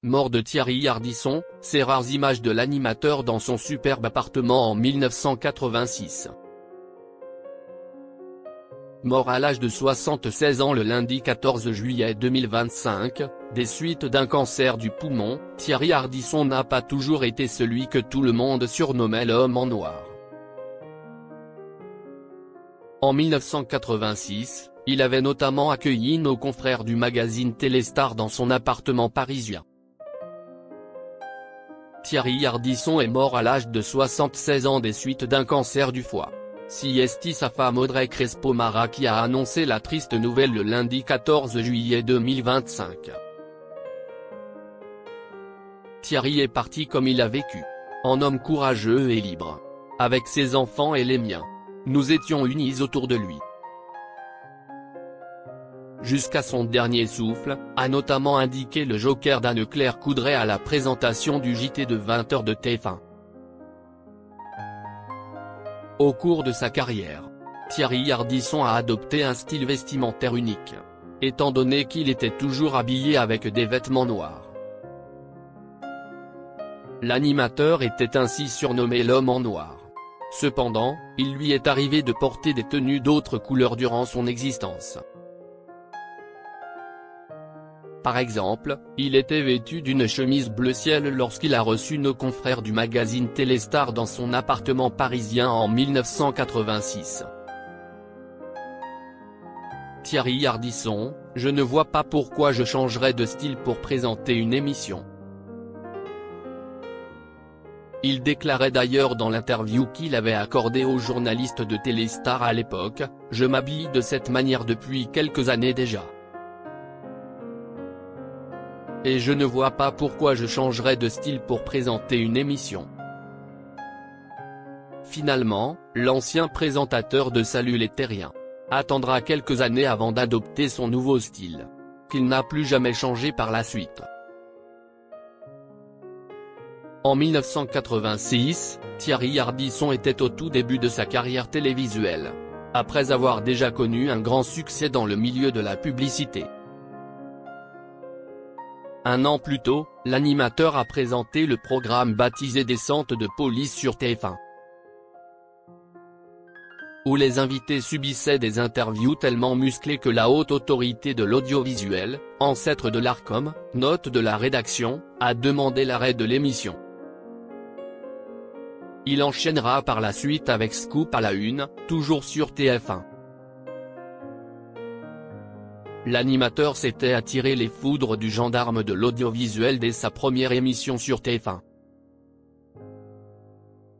Mort de Thierry Ardisson, ces rares images de l'animateur dans son superbe appartement en 1986. Mort à l'âge de 76 ans le lundi 14 juillet 2025, des suites d'un cancer du poumon, Thierry Ardisson n'a pas toujours été celui que tout le monde surnommait l'homme en noir. En 1986, il avait notamment accueilli nos confrères du magazine Téléstar dans son appartement parisien. Thierry Ardisson est mort à l'âge de 76 ans des suites d'un cancer du foie. C'est sa femme Audrey Crespo-Mara qui a annoncé la triste nouvelle le lundi 14 juillet 2025. Thierry est parti comme il a vécu. En homme courageux et libre. Avec ses enfants et les miens. Nous étions unis autour de lui. Jusqu'à son dernier souffle, a notamment indiqué le joker d'Anne-Claire Coudray à la présentation du JT de 20h de TF1. Au cours de sa carrière, Thierry Ardisson a adopté un style vestimentaire unique, étant donné qu'il était toujours habillé avec des vêtements noirs. L'animateur était ainsi surnommé l'homme en noir. Cependant, il lui est arrivé de porter des tenues d'autres couleurs durant son existence. Par exemple, il était vêtu d'une chemise bleu ciel lorsqu'il a reçu nos confrères du magazine Téléstar dans son appartement parisien en 1986. Thierry Ardisson, je ne vois pas pourquoi je changerais de style pour présenter une émission. Il déclarait d'ailleurs dans l'interview qu'il avait accordée aux journalistes de Téléstar à l'époque, « Je m'habille de cette manière depuis quelques années déjà. Et je ne vois pas pourquoi je changerais de style pour présenter une émission. » Finalement, l'ancien présentateur de Salut les Terriens attendra quelques années avant d'adopter son nouveau style, qu'il n'a plus jamais changé par la suite. En 1986, Thierry Ardisson était au tout début de sa carrière télévisuelle, après avoir déjà connu un grand succès dans le milieu de la publicité. Un an plus tôt, l'animateur a présenté le programme baptisé Descente de police sur TF1, où les invités subissaient des interviews tellement musclées que la haute autorité de l'audiovisuel, ancêtre de l'Arcom, note de la rédaction, a demandé l'arrêt de l'émission. Il enchaînera par la suite avec Scoop à la une, toujours sur TF1. L'animateur s'était attiré les foudres du gendarme de l'audiovisuel dès sa première émission sur TF1.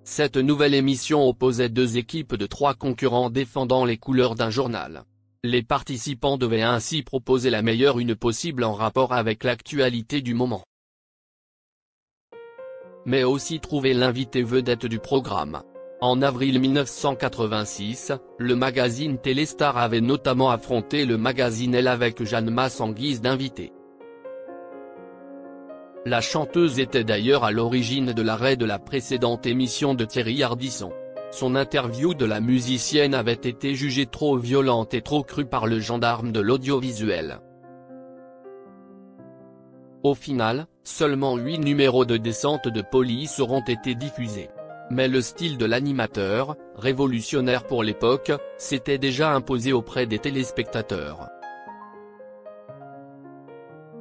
Cette nouvelle émission opposait deux équipes de 3 concurrents défendant les couleurs d'un journal. Les participants devaient ainsi proposer la meilleure une possible en rapport avec l'actualité du moment, mais aussi trouver l'invité vedette du programme. En avril 1986, le magazine Téléstar avait notamment affronté le magazine Elle avec Jeanne Masse en guise d'invité. La chanteuse était d'ailleurs à l'origine de l'arrêt de la précédente émission de Thierry Ardisson. Son interview de la musicienne avait été jugée trop violente et trop crue par le gendarme de l'audiovisuel. Au final, seulement 8 numéros de Descente de police auront été diffusés. Mais le style de l'animateur, révolutionnaire pour l'époque, s'était déjà imposé auprès des téléspectateurs.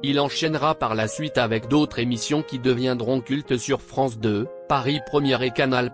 Il enchaînera par la suite avec d'autres émissions qui deviendront cultes sur France 2, Paris Première et Canal+.